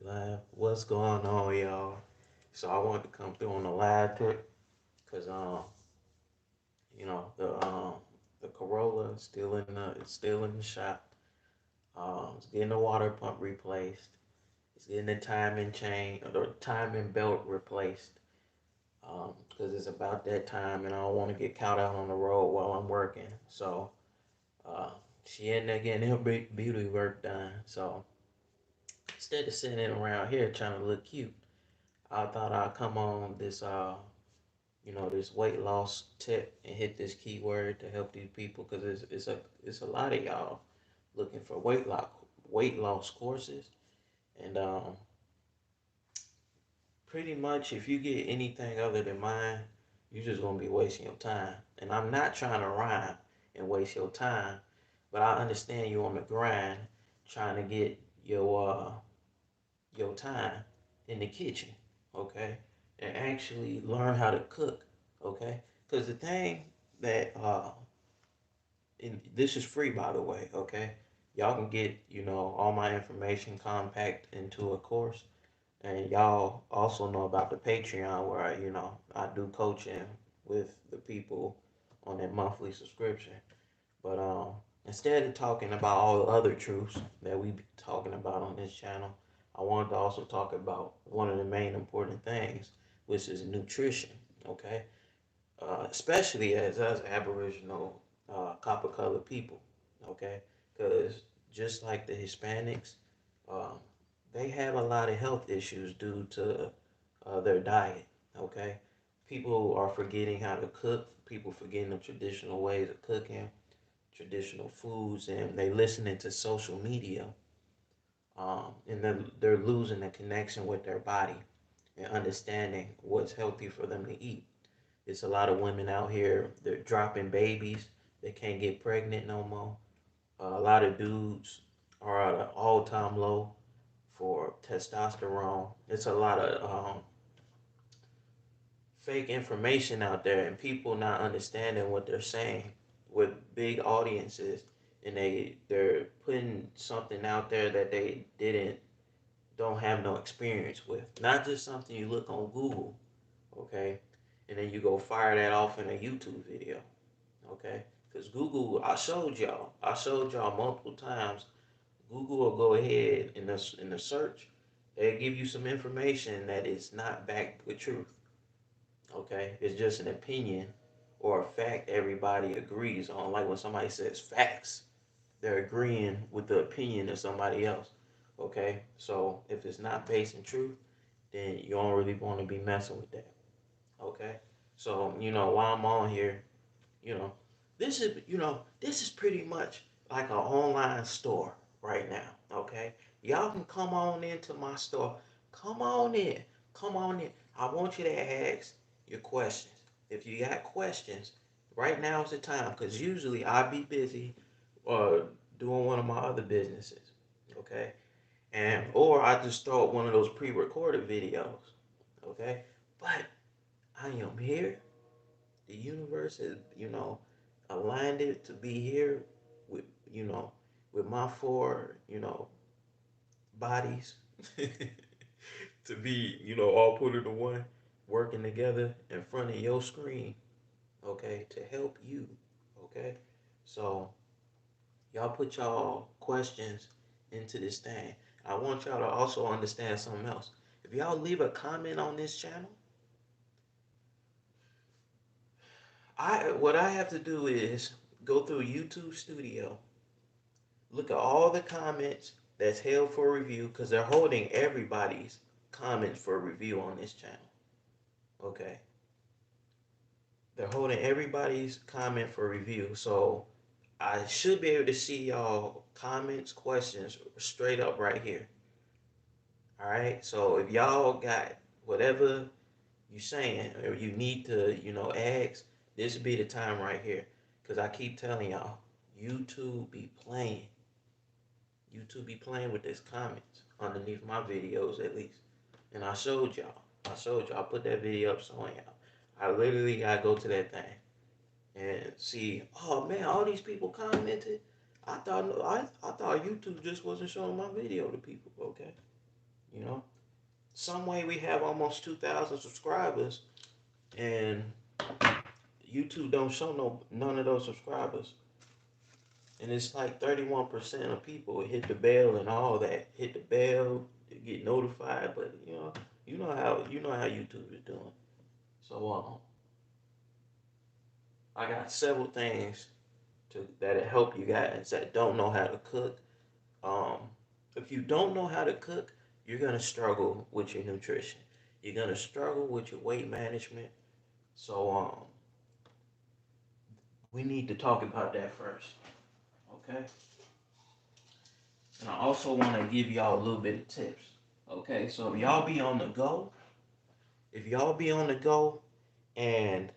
Live. What's going on, y'all? So I wanted to come through on the live tip because the Corolla is still in the shop. It's getting the water pump replaced. It's getting the timing chain or the timing belt replaced. Because it's about that time, and I don't want to get caught out on the road while I'm working. So uh, she in there getting her beauty work done. So instead of sitting around here trying to look cute, I thought I'd come on this weight loss tip and hit this keyword to help these people because it's a lot of y'all looking for weight loss courses and pretty much if you get anything other than mine, you're just gonna be wasting your time. And I'm not trying to rhyme and waste your time, but I understand you on the grind trying to get your time in the kitchen, okay, and actually learn how to cook, okay? Because the thing that and this is free by the way, okay? Y'all can get all my information compact into a course, and y'all also know about the Patreon where I do coaching with the people on that monthly subscription. But instead of talking about all the other truths that we be talking about on this channel, I wanted to also talk about one of the main important things, which is nutrition. Okay, especially as us Aboriginal copper colored people. Okay, because just like the Hispanics, um, they have a lot of health issues due to their diet. Okay, people are forgetting how to cook. People forgetting the traditional ways of cooking traditional foods, and they listening to social media, and they're losing the connection with their body and understanding what's healthy for them to eat. It's a lot of women out here, they're dropping babies, they can't get pregnant no more. A lot of dudes are at an all-time low for testosterone. It's a lot of fake information out there and people not understanding what they're saying with big audiences, and they're putting something out there that they don't have no experience with, not just something you look on Google, okay, and then you go fire that off in a YouTube video, okay, because Google, I showed y'all multiple times. Google will go ahead in the search, they give you some information that is not backed with truth. Okay, it's just an opinion or a fact everybody agrees on. Like when somebody says facts, they're agreeing with the opinion of somebody else. Okay, so if it's not based in truth, then you don't really want to be messing with that. Okay, so while I'm on here, you know, this is pretty much like an online store right now. Okay, y'all can come on into my store. Come on in. Come on in. I want you to ask your questions. If you got questions, right now is the time. Cause usually I be busy, uh, doing one of my other businesses. Okay, and or I just start one of those pre-recorded videos. Okay, but I am here. The universe has aligned it to be here with you know with my four bodies to be all put into one, working together in front of your screen, okay, to help you. Okay, so y'all put y'all questions into this thing. I want y'all to also understand something else. If y'all leave a comment on this channel, I what I have to do is go through YouTube Studio, look at all the comments that's held for review because they're holding everybody's comments for review on this channel. Okay, they're holding everybody's comment for review, so I should be able to see y'all comments, questions straight up right here. All right, so if y'all got whatever you saying or you need to ask, this would be the time right here, because I keep telling y'all, YouTube be playing. YouTube be playing with this comments underneath my videos at least. And I showed y'all. I put that video up showing y'all. I literally gotta go to that thing and see, oh man, all these people commented. I thought YouTube just wasn't showing my video to people, okay? You know, some way we have almost 2,000 subscribers, and YouTube don't show none of those subscribers. And it's like 31% of people hit the bell and all that. Hit the bell to get notified, but you know how YouTube is doing. So I got several things that'll help you guys that don't know how to cook. Um, if you don't know how to cook, you're gonna struggle with your nutrition. You're gonna struggle with your weight management. So we need to talk about that first, okay? And I also want to give y'all a little bit of tips. Okay, so if y'all be on the go, and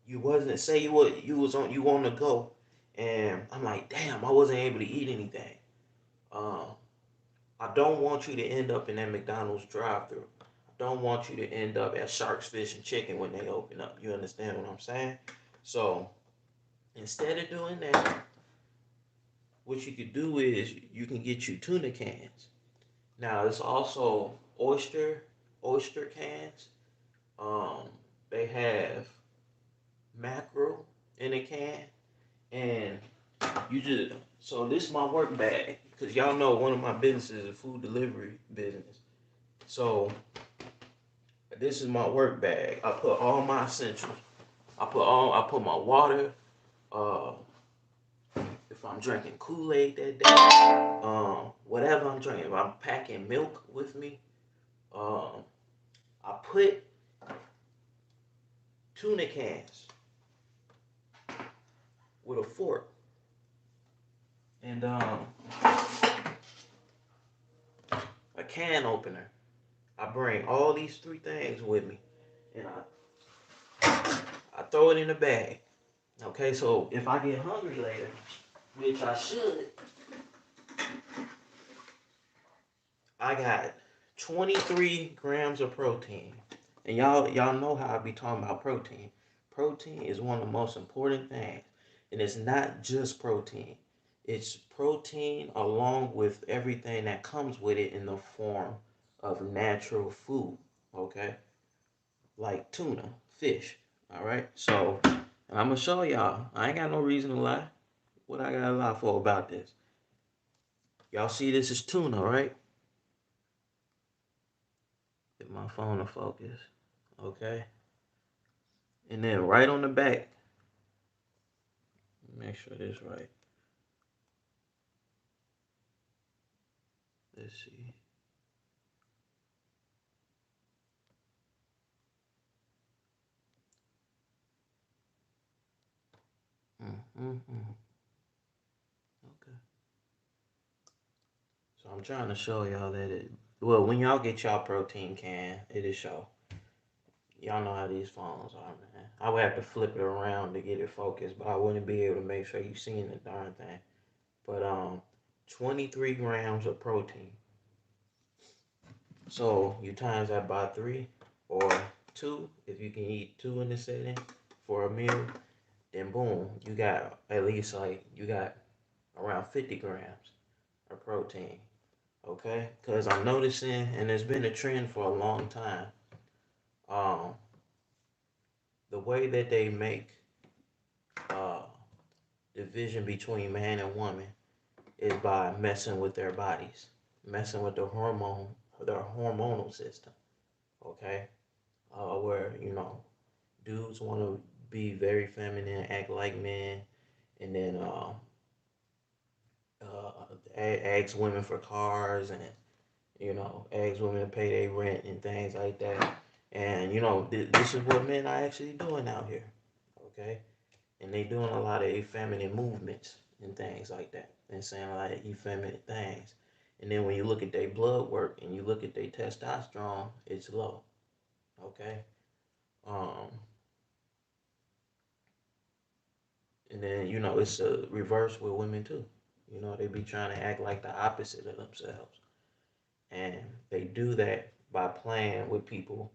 you wasn't say you on the go, and I'm like, damn, I wasn't able to eat anything. Um, I don't want you to end up in that McDonald's drive-through. I don't want you to end up at Sharks Fish and Chicken when they open up. You understand what I'm saying? So instead of doing that, what you could do is you can get you tuna cans. Now there's also oyster cans. Um, they have mackerel in a can, and you just so this is my work bag because y'all know one of my businesses is a food delivery business. So this is my work bag. I put all my essentials. I put my water. Uh, if I'm drinking Kool-Aid that day, whatever I'm drinking. If I'm packing milk with me, um, I put tuna cans with a fork, and a can opener. I bring all these three things with me, and I throw it in the bag. Okay, so if I get hungry later, which I should, I got 23 grams of protein. And y'all know how I be talking about protein. Protein is one of the most important things. And it's not just protein. It's protein along with everything that comes with it in the form of natural food. Okay? Like tuna, fish. Alright? So I'm gonna show y'all. I ain't got no reason to lie. What I gotta lie for about this? Y'all see this is tuna, right? Get my phone to focus. Okay. And then right on the back, make sure this right. Let's see. Okay. So I'm trying to show y'all that well, when y'all get y'all protein can, it'll show. Y'all know how these phones are, man. I would have to flip it around to get it focused, but I wouldn't be able to make sure you seen the darn thing. But 23 grams of protein. So you times that by 3 or 2, if you can eat 2 in the setting for a meal, then boom, you got at least like you got around 50 grams of protein. Okay, because I'm noticing, and it's been a trend for a long time. Um, the way that they make uh division between man and woman is by messing with their bodies, messing with their hormonal system. Okay, where dudes want to be very feminine, act like men, and then ask women for cars, and ask women to pay their rent and things like that. And this is what men are actually doing out here, okay? And they doing a lot of effeminate movements and things like that, and saying a lot of effeminate things. And then when you look at their blood work and you look at their testosterone, it's low, okay? Um, and then it's a reverse with women too. They be trying to act like the opposite of themselves, and they do that by playing with people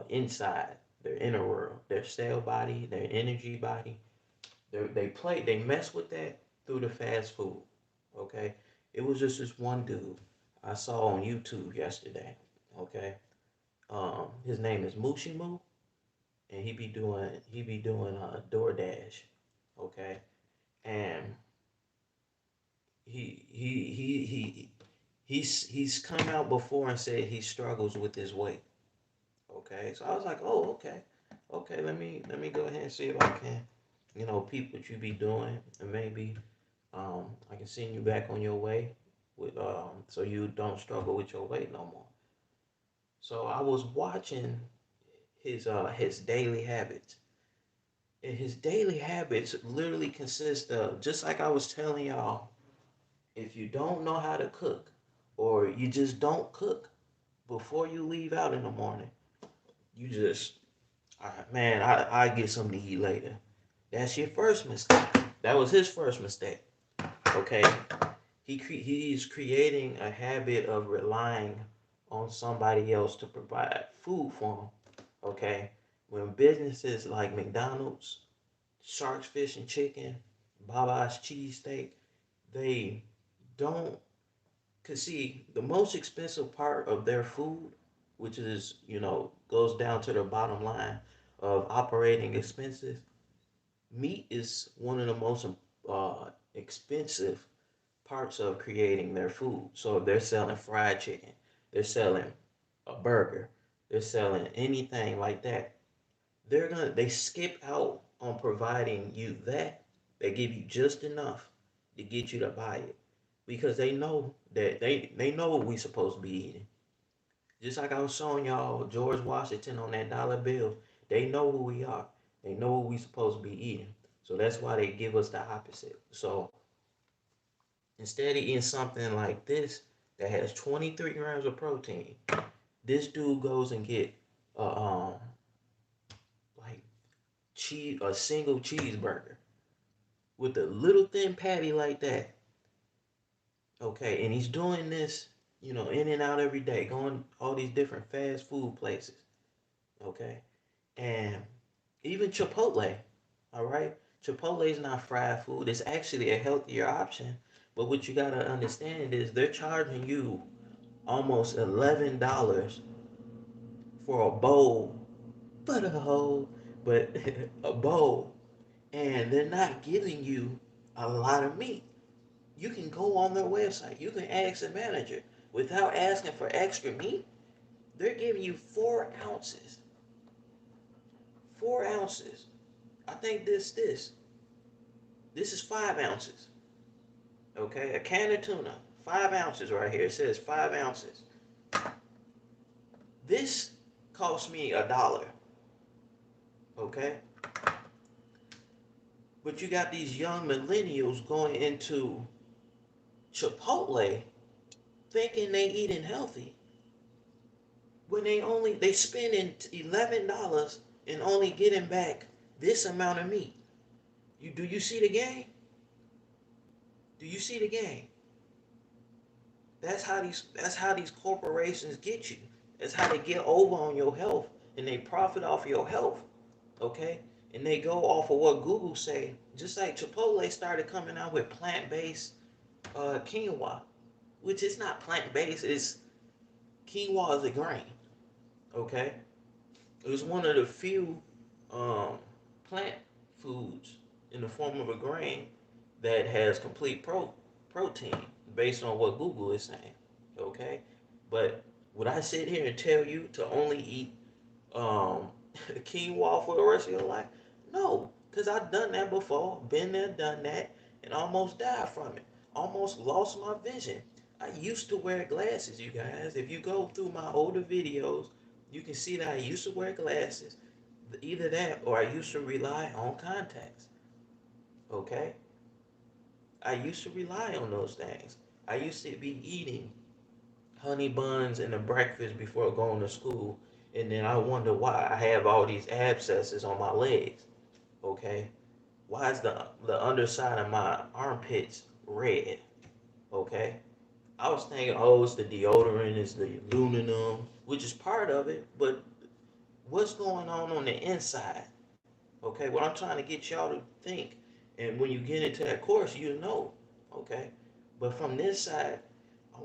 inside their inner world, their cell body, their energy body. They mess with that through the fast food. Okay, it was just this one dude. I saw on YouTube yesterday. Okay, his name is Mushimu, and he be doing DoorDash. Okay, and he he's come out before and said he struggles with his weight. Okay, so I was like, oh, okay, okay, let me go ahead and see if I can, peep what you be doing, and maybe I can send you back on your way with so you don't struggle with your weight no more. So I was watching his daily habits. And his daily habits literally consist of, just like I was telling y'all, if you don't know how to cook or you just don't cook before you leave out in the morning, you just, man, I get something to eat later. That's your first mistake. That was his first mistake. Okay, he's creating a habit of relying on somebody else to provide food for him. Okay, when businesses like McDonald's, Sharks Fish and Chicken, Baba's Cheesesteak, they don't, cause see, the most expensive part of their food, which is, goes down to the bottom line of operating expenses, meat is one of the most expensive parts of creating their food. So if they're selling fried chicken, they're selling a burger, they're selling anything like that, they skip out on providing you that. They give you just enough to get you to buy it because they know that they know what we supposed to be eating. Just like I was showing y'all George Washington on that dollar bill, they know who we are. They know what we supposed to be eating. So that's why they give us the opposite. So instead of eating something like this that has 23 grams of protein, this dude goes and get like a single cheeseburger with a little thin patty like that. Okay, and he's doing this, in and out every day, going all these different fast food places. Okay, and even Chipotle. All right, Chipotle is not fried food. It's actually a healthier option. But what you gotta understand is they're charging you almost $11 for a bowl, but a whole, but a bowl, and they're not giving you a lot of meat. You can go on their website. You can ask the manager without asking for extra meat. They're giving you 4 ounces. 4 ounces. I think this is 5 ounces. Okay, a can of tuna, 5 ounces right here. It says 5 ounces. This cost me $1. Okay, but you got these young millennials going into Chipotle thinking they eating healthy when they spending $11 and only getting back this amount of meat. Do you see the game? Do you see the game? That's how these corporations get you. That's how they get over on your health and they profit off your health. Okay? And they go off of what Google say. Just like Chipotle started coming out with plant-based quinoa, which is not plant-based. It's quinoa is a grain. Okay? It was one of the few um, plant foods in the form of a grain that has complete protein based on what Google is saying. Okay, but would I sit here and tell you to only eat um, quinoa for the rest of your life? No, because I've done that before, been there, done that, and almost died from it. Almost lost my vision. I used to wear glasses, you guys. If you go through my older videos, you can see that I used to wear glasses. Either that or I used to rely on contacts. Okay? I used to rely on those things. I used to be eating honey buns and a breakfast before going to school, and then I wonder why I have all these abscesses on my legs. Okay? Why is the underside of my armpits red? Okay? I was thinking, oh, it's the deodorant, it's the aluminum, which is part of it, but what's going on the inside? Okay, what I'm trying to get y'all to think, and when you get into that course, you know, okay. But from this side,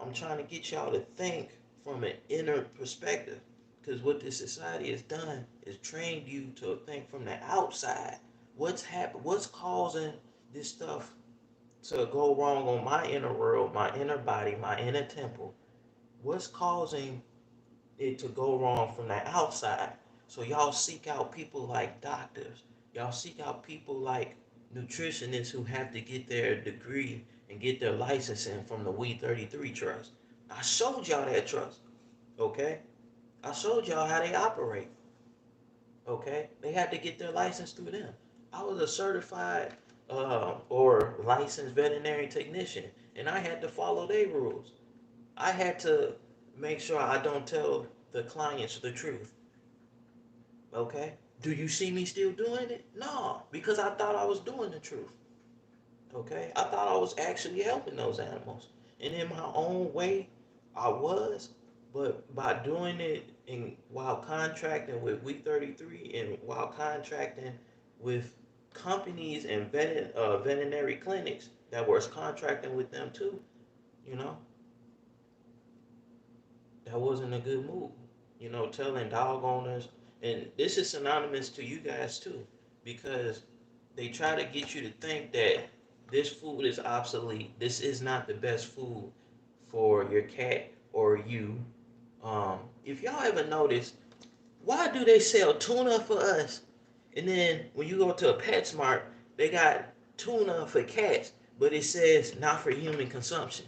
I'm trying to get y'all to think from an inner perspective. Because what this society has done is trained you to think from the outside. What's happened? What's causing this stuff to go wrong on my inner world, my inner body, my inner temple? What's causing it to go wrong from the outside? So y'all seek out people like doctors. Y'all seek out people like nutritionists who have to get their degree and get their licensing from the We33 Trust. I showed y'all that trust, okay? I showed y'all how they operate, okay? They had to get their license through them. I was a certified or licensed veterinary technician, and I had to follow their rules. I had to make sure I don't tell the clients the truth. Okay? Do you see me still doing it? No, because I thought I was doing the truth. Okay? I thought I was actually helping those animals. And in my own way, I was. But by doing it while contracting with We33 and while contracting with companies and veterinary clinics that was contracting with them too, you know, that wasn't a good move. Telling dog owners, and this is synonymous to you guys too, because they try to get you to think that this food is obsolete. This is not the best food for your cat or you. If y'all ever notice, why do they sell tuna for us? And then when you go to a PetSmart, they got tuna for cats, but it says not for human consumption.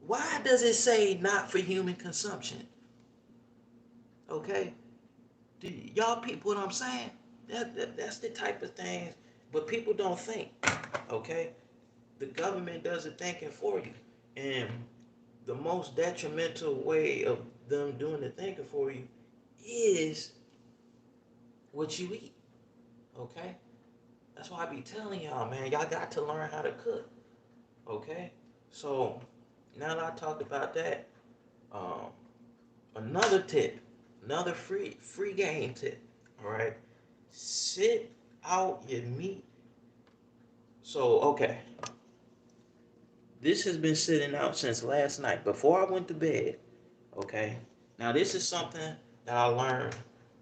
Why does it say not for human consumption? Okay? Do y'all peep what I'm saying? That's the type of things, but people don't think. Okay? The government does the thinking for you. And the most detrimental way of them doing the thinking for you is what you eat. Okay? That's why I be telling y'all, man, y'all got to learn how to cook. Okay? So now that I talked about that, um, another tip, another free game tip. All right, sit out your meat. So okay, this has been sitting out since last night before I went to bed. Okay, now this is something that I learned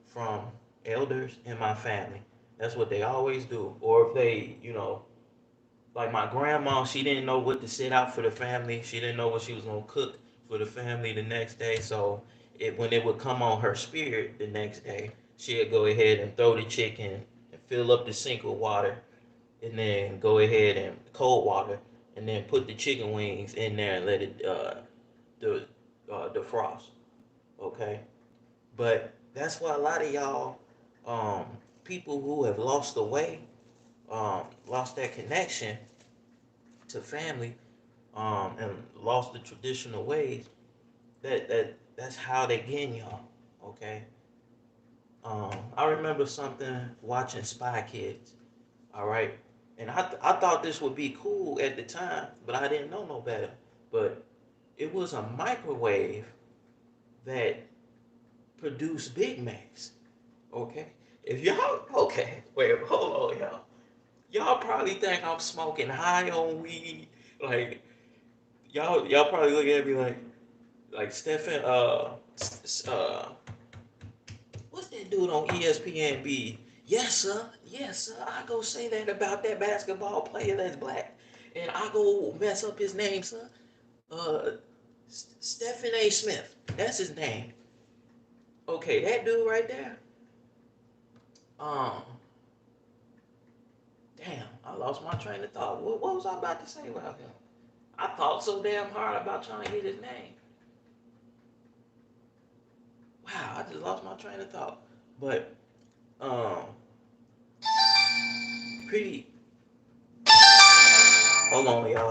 from elders in my family. That's what they always do. Or if they, like my grandma, she didn't know what to sit out for the family. She didn't know what she was gonna cook for the family the next day. So when it would come on her spirit the next day, she'd go ahead and throw the chicken and fill up the sink with water, and then go ahead and cold water, and then put the chicken wings in there and let it the defrost. Okay, but that's why a lot of y'all um, people who have lost the way, lost that connection to family, and lost the traditional ways. That's how they getting y'all. Okay. I remember something watching Spy Kids. All right, and I thought this would be cool at the time, but I didn't know no better. But it was a microwave that produced Big Macs. Okay, if y'all okay, wait, hold on, y'all. Y'all probably think I'm smoking high on weed, like y'all probably look at me like Stephen what's that dude on ESPN B? Yes sir, yes sir. I go say that about that basketball player that's black, and I go mess up his name, sir. Uh, Stephen A. Smith. That's his name. Okay, that dude right there. Um, damn, I lost my train of thought. What was I about to say about him? I thought so damn hard about trying to get his name. Wow, I just lost my train of thought. But um, pretty. Hold on, y'all.